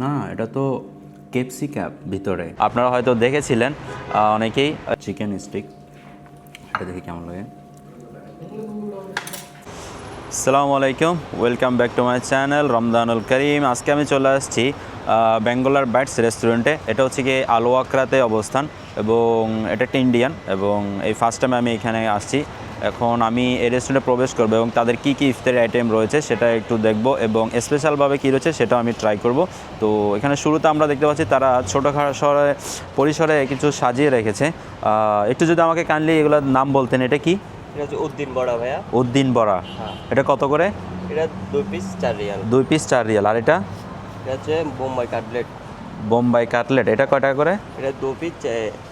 না, এটা তো কেপসি ক্যাপ ভিতরে। আপনারা হয়তো দেখেছিলেন অনেকেই। চিকেন স্টিক, এটা দেখি কেমন লাগে। আসসালামু আলাইকুম, welcome back to my channel Ramadanul Karim. আজকে আমি চলে আসছি ব্যাঙ্গালোর বাইটস রেস্টুরেন্টে। এটা হচ্ছে গিয়ে আলো আকরাতে অবস্থান এবং এটা একটা ইন্ডিয়ান, এবং এই ফার্স্ট টাইম আমি এখানে আসছি। এখন আমি এই রেস্টুরেন্টে প্রবেশ করবো এবং তাদের কী কী ইফতারি আইটেম রয়েছে সেটা একটু দেখব, এবং স্পেশালভাবে কী রয়েছে সেটাও আমি ট্রাই করব। তো এখানে শুরুতে আমরা দেখতে পাচ্ছি তারা ছোটোখাটো পরিসরে কিছু সাজিয়ে রেখেছে। একটু যদি আমাকে কাইন্ডলি এগুলোর নাম বলতেন। এটা কি? এটা হচ্ছে উদ্দিন বড়া ভাইয়া। উদ্দিন বড়া। হ্যাঁ। এটা কত করে? এটা 2 পিস 4 রিয়াল। 2 পিস 4 রিয়াল। আর এটা? এটা হচ্ছে বোম্বাই কাটলেট। বোম্বাই কাটলেট, এটা কয় টাকা করে? এটা 2 পিস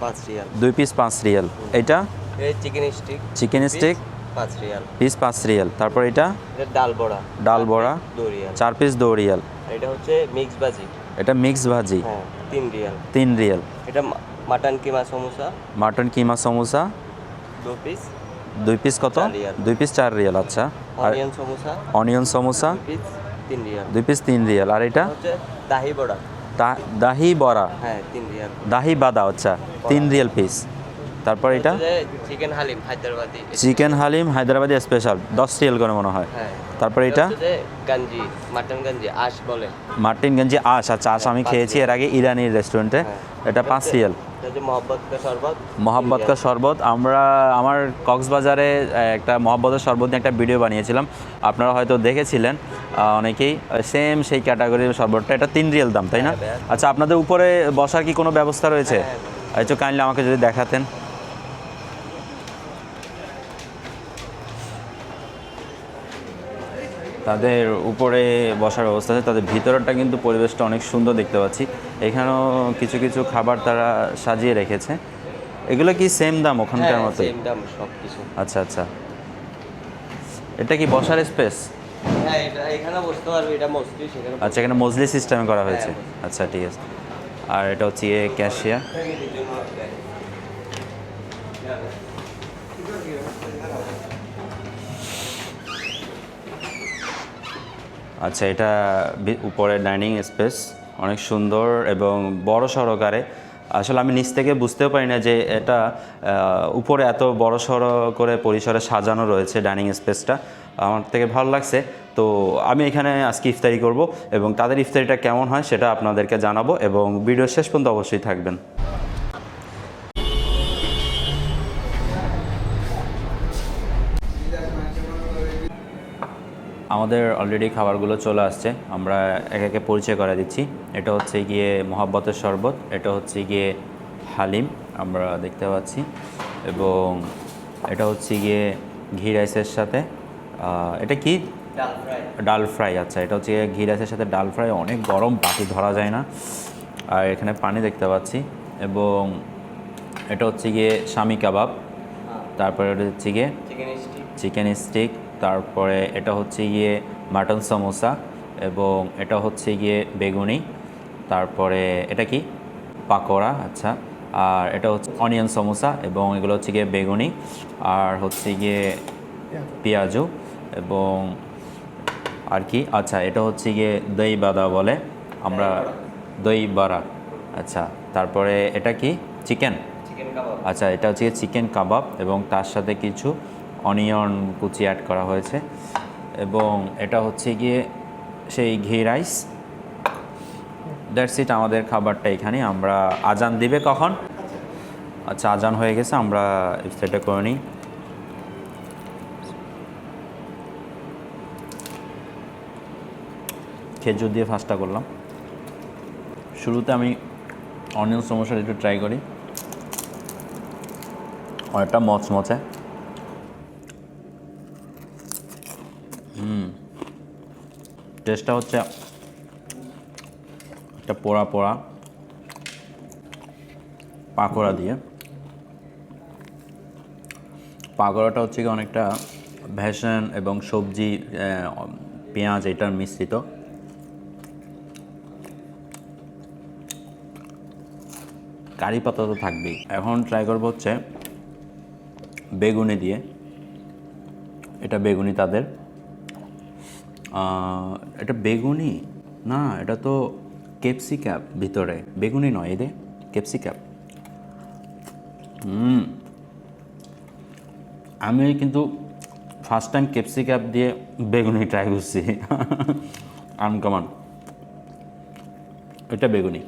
5 রিয়াল। 2 piece 5 Real. এটা? এটা chicken stick. Chicken stick 5 Real. Piece 5 Real. তারপর এটা? এটা ডাল বড়া। ডাল বড়া 2 রিয়াল। 4 piece 2 Real. আর এটা হচ্ছে মিক্স ভাজি। এটা মিক্স ভাজি। হ্যাঁ 3 রিয়াল। 3 রিয়াল। এটা mutton keema samosa. Mutton keema samosa 2 piece 2 piece কত? 4 রিয়াল। 2 পিস 4 রিয়াল। আচ্ছা। আর onion samosa onion samosa 2 piece 3 রিয়াল। 2 পিস 3 রিয়াল। আর এটা? হচ্ছে দাহি বড়া। দাহি বড়া। হ্যাঁ 3 রিয়াল। দাহি বাদা, আচ্ছা 3 রিয়াল পিস। তারপর এটা? Chicken haleem Hyderabadi. Chicken haleem Hyderabadi special 10 রিয়াল করে মনে হয়। হ্যাঁ। তারপর এটা? গঞ্জি মাটন গঞ্জি আশ বলে। মার্টিনগঞ্জে আশ। আচ্ছা, আশ আমি খেয়েছি এর আগে ইরানির রেস্টুরেন্টে। এটা 5 রিয়াল। এটা হচ্ছে মহব্বত কা শরবত। মহব্বত কা শরবত। আমার কক্সবাজারে একটা মহব্বতের শরবত নিয়ে একটা ভিডিও বানিয়েছিলাম, আপনারা হয়তো দেখেছিলেন অনেকেই। সেম সেই ক্যাটাগরির শরবতটা, এটা 3 রিয়াল দাম, তাই না? আচ্ছা, আপনাদের উপরে বসার কি কোনো ব্যবস্থা রয়েছে? একটু কাইন্ডলি আমাকে যদি দেখাতেন। তাদের উপরে বসার ব্যবস্থা আছে, তাদের ভিতরটা কিন্তু পরিবেশটা অনেক সুন্দর দেখতে পাচ্ছি। এখানেও কিছু কিছু খাবার তারা সাজিয়ে রেখেছে। এগুলো কি সেম দাম ওখানকার মতো? সেম দাম সব কিছু। আচ্ছা আচ্ছা। এটা কি বসার স্পেস? হ্যাঁ এটা এখানে বসতে পারবে, এটা মসজিদ সেখানে। আচ্ছা, এখানে মজলিস সিস্টেমে করা হয়েছে। আচ্ছা ঠিক আছে। আর এটা হচ্ছে ক্যাশিয়ার। আচ্ছা, এটা উপরে ডাইনিং স্পেস অনেক সুন্দর এবং বড় সড়কারে। আসলে আমি নিচ থেকে বুঝতেও পারি না যে এটা উপরে এত বড় সড়ো করে পরিসরে সাজানো রয়েছে ডাইনিং স্পেসটা। আমার থেকে ভালো লাগছে। তো আমি এখানে আজকে ইফতারি করব এবং তাদের ইফতারিটা কেমন হয় সেটা আপনাদেরকে জানাবো, এবং ভিডিও শেষ পর্যন্ত অবশ্যই থাকবেন। আমাদের অলরেডি খাবারগুলো চলে আসছে, আমরা একে একে পরিচয় করে দিচ্ছি। এটা হচ্ছে গিয়ে মহাব্বতের শরবত, এটা হচ্ছে গিয়ে হালিম আমরা দেখতে পাচ্ছি, এবং এটা হচ্ছে গিয়ে ঘি রাইসের সাথে এটা কি? ডাল ফ্রাই। আচ্ছা, এটা হচ্ছে ঘি রাইসের সাথে ডাল ফ্রাই, অনেক গরম, বাটি ধরা যায় না। আর এখানে পানি দেখতে পাচ্ছি, এবং এটা হচ্ছে গিয়ে শামি কাবাব। তারপরে এটা হচ্ছে গিয়ে চিকেন স্টিক। তারপরে এটা হচ্ছে গিয়ে মাটন সমোসা, এবং এটা হচ্ছে গিয়ে বেগুনি। তারপরে এটা কি? পাকোড়া। আচ্ছা। আর এটা হচ্ছে অনিয়ন সমোসা, এবং এগুলো হচ্ছে গিয়ে বেগুনি, আর হচ্ছে গিয়ে পেঁয়াজু, এবং আর কি? আচ্ছা, এটা হচ্ছে গিয়ে দই বাদা বলে আমরা, দই বড়া। আচ্ছা, তারপরে এটা কি? চিকেন। আচ্ছা, এটা হচ্ছে চিকেন কাবাব, এবং তার সাথে কিছু অনিয়ন কুচি অ্যাড করা হয়েছে, এবং এটা হচ্ছে গিয়ে সেই ঘি রাইস। দ্যাটস ইট, আমাদের খাবারটা এখানে। আমরা আজান দিবে কখন? আচ্ছা, আজান হয়ে গেছে, আমরা ইফতারটা করে নিই। খেজুর দিয়ে ফার্স্টটা করলাম। শুরুতে আমি অনিয়ন সমোসাটা একটু ট্রাই করি। অনেকটা মচমচে। টেস্টটা হচ্ছে একটা পোড়া পোড়া পাকোড়া দিয়ে। পাকোড়াটা হচ্ছে কি অনেকটা ভেষণ এবং সবজি, পেঁয়াজ এটার মিশ্রিত। কারি পাতা তো থাকবেই। এখন ট্রাই করবো হচ্ছে বেগুনি দিয়ে। এটা বেগুনি তাদের, এটা বেগুনি না, এটা তো ক্যাপসিকাম ভিতরে, বেগুনি নয় এদের ক্যাপসিকাম। আমি কিন্তু ফার্স্ট টাইম ক্যাপসিকাম দিয়ে বেগুনি ট্রাই করছি। আনকমন, এটা বেগুনি,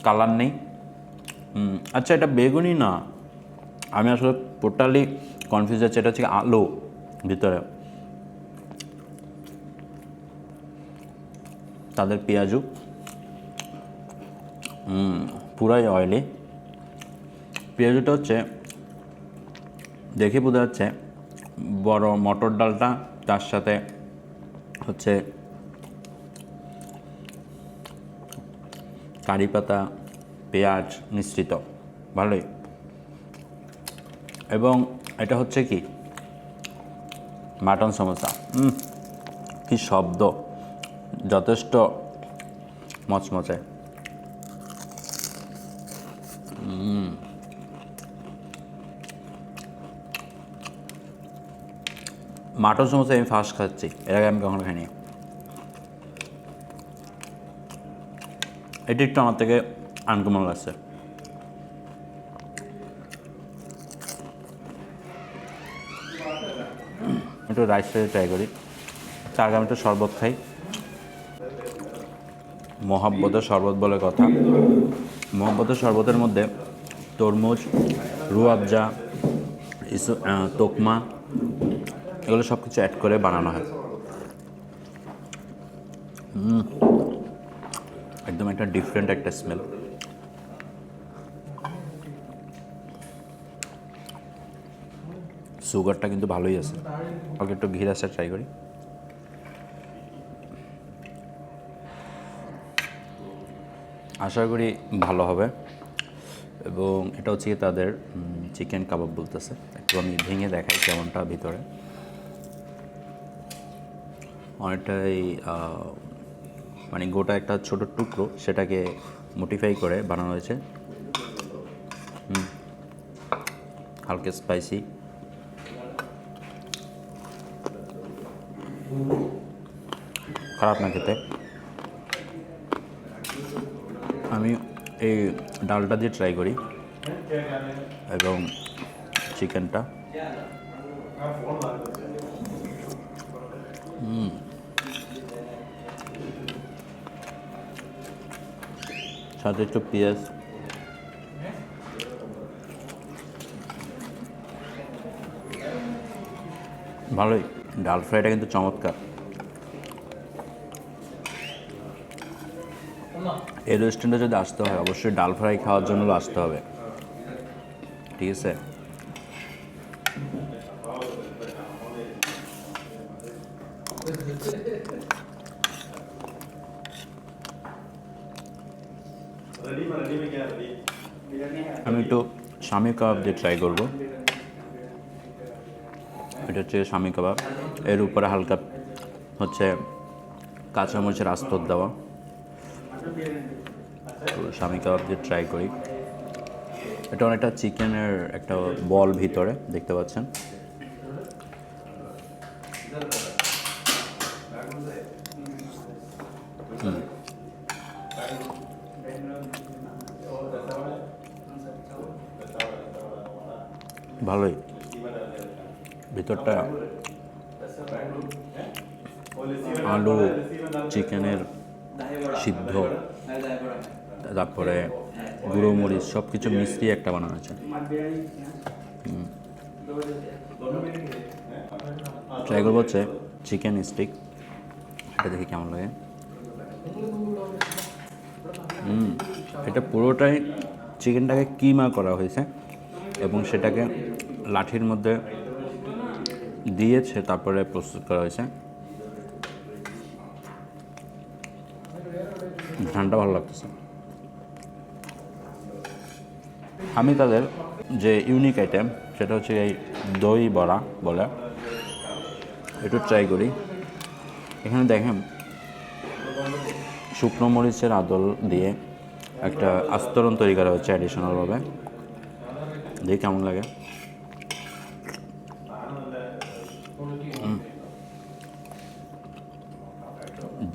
কালার নেই। আচ্ছা, এটা বেগুনি না, আমি আসলে টোটালি কনফিউজ আছি। এটা হচ্ছে আলু ভিতরে, তাদের পেঁয়াজু পুরাই অয়েলি। পেঁয়াজুটা হচ্ছে দেখে বোঝা যাচ্ছে বড় মটর ডালটা, তার সাথে হচ্ছে কারি পাতা, পেঁয়াজ মিশ্রিত, ভালোই। এবং এটা হচ্ছে কি মাটন সমোসা, কি শব্দ, যথেষ্ট মচমচে। মাটন সমোসা আমি ফার্স্ট খাচ্ছি, এর আগে আমি কখনো খাইনি। এটি একটু আমার থেকে আনকমন লাগছে। একটু রাইস ট্রাই করি। আগে আমি একটু শরবত খাই। মহাব্বতের শরবত বলে কথা। মহাব্বতের শরবতের মধ্যে তরমুজ, রুয়াবজা, তোকমা, এগুলো সব কিছু অ্যাড করে বানানো হয়। একদম একটা ডিফারেন্ট একটা স্মেল। সুগারটা কিন্তু ভালোই আছে। আগে একটু ঘি রাসটা ট্রাই করি। আশা করি ভালো হবে। এবং এটা হচ্ছে তাদের চিকেন কাবাব বলতেছে। একটু আমি ভেঙে দেখাই কেমনটা ভিতরে। অনেকটাই মানে গোটা একটা ছোট টুকরো, সেটাকে মডিফাই করে বানানো হয়েছে। হালকা স্পাইসি, খারাপ না খেতে। আমি এই ডালটা দিয়ে ট্রাই করি এবং চিকেনটা। সাথে একটু পেঁয়াজ, ভালোই। ডাল ফ্রাইটা কিন্তু চমৎকার। এই রেস্টুরেন্টে যদি আসতে হয় অবশ্যই ডাল ফ্রাই খাওয়ার জন্য আসতে হবে, ঠিক আছে? আমি একটু শামি কাবাব দিয়ে ট্রাই করবো। এটা হচ্ছে শামি কাবাব, এর উপরে হালকা হচ্ছে কাঁচামরিচের আস্তর দেওয়া। তো শামি কাবাব দিয়ে ট্রাই করি। এটা অনেকটা চিকেনের একটা বল ভিতরে দেখতে পাচ্ছেন। ভালোই, ভিতরটা আলু, চিকেনের সিদ্ধ, তারপরে গুঁড়ো মরিচ সব কিছু মিশিয়ে একটা বানানো আছে। ট্রাই করবো হচ্ছে চিকেন স্টিক, এটা দেখি কেমন লাগে। এটা পুরোটাই চিকেনটাকে কিমা করা হয়েছে এবং সেটাকে লাঠির মধ্যে দিয়েছে, তারপরে প্রস্তুত করা হয়েছে। ঘ্রাণটা ভালো লাগতেছে। আমি তাদের যে ইউনিক আইটেম সেটা হচ্ছে এই দই বড়া বলে, একটু ট্রাই করি। এখানে দেখেন শুকনো মরিচের আদল দিয়ে একটা আস্তরণ তৈরি করা হচ্ছে অ্যাডিশনালভাবে। দেখি কেমন লাগে।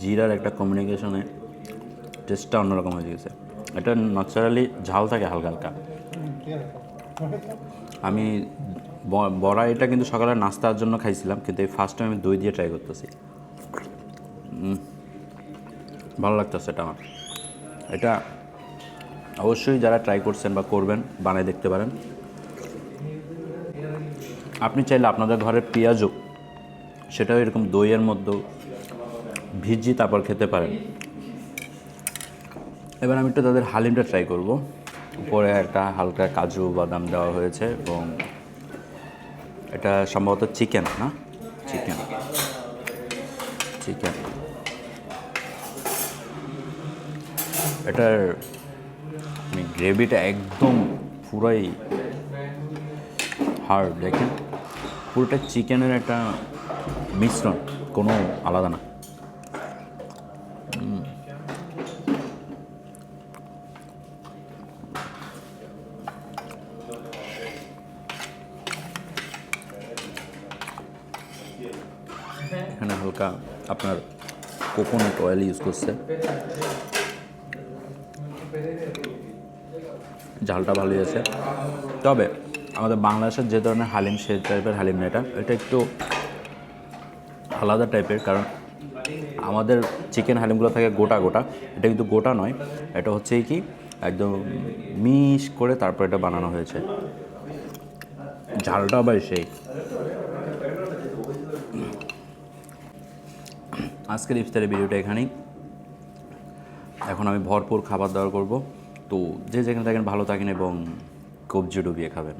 জিরার একটা কমিউনিকেশনে টেস্টটা অন্যরকম হয়ে গেছে। এটা ন্যাচারালি ঝাল থাকে হালকা হালকা। আমি বড়া এটা কিন্তু সকালে নাস্তার জন্য খাইছিলাম, কিন্তু এই ফার্স্ট টাইম আমি দই দিয়ে ট্রাই করতেছি। ভালো লাগতেছে এটা আমার। এটা অবশ্যই যারা ট্রাই করছেন বা করবেন বানায় দেখতে পারেন। আপনি চাইলে আপনাদের ঘরের পেঁয়াজও সেটাও এরকম দইয়ের মধ্যে ভিজিয়ে তারপর খেতে পারেন। এবার আমি একটু তাদের হালিমটা ট্রাই করব। উপরে একটা হালকা কাজু বাদাম দেওয়া হয়েছে এবং এটা সম্ভবত চিকেন, না? চিকেন চিকেন এটার গ্রেভিটা একদম পুরাই হার্ড। দেখেন পুরোটা চিকেনের একটা মিশ্রণ, কোনো আলাদা না। এখানে হালকা আপনার কোকোনাট অয়েল ইউজ করছে, ঝালটা ভালোই আছে। তবে আমাদের বাংলাদেশের যে ধরনের হালিম সে টাইপের হালিম না, এটা একটু আলাদা টাইপের। কারণ আমাদের চিকেন হালিমগুলো থাকে গোটা গোটা, এটা কিন্তু গোটা নয়। এটা হচ্ছে কি একদম মিশ করে তারপর এটা বানানো হয়েছে। ঝালটা আবার সেই। আজকের ইফতারের ভিডিওটা এখানেই। এখন আমি ভরপুর খাবার দাবার করব। তো যে যেখানে থাকেন ভালো থাকেন এবং কবজি ডুবিয়ে খাবেন।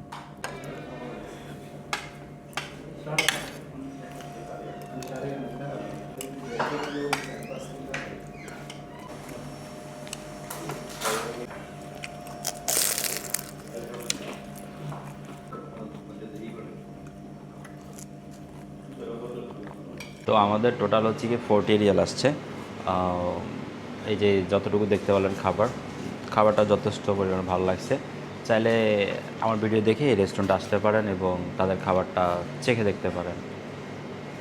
তো আমাদের টোটাল হচ্ছে কি 40 রিয়াল আসছে। এই যে যতটুকু দেখতে পেলেন খাবারটা যথেষ্ট পরিমাণে ভালো লাগছে। চাইলে আমার ভিডিও দেখে এই রেস্টুরেন্টে আসতে পারেন এবং তাদের খাবারটা চেখে দেখতে পারেন।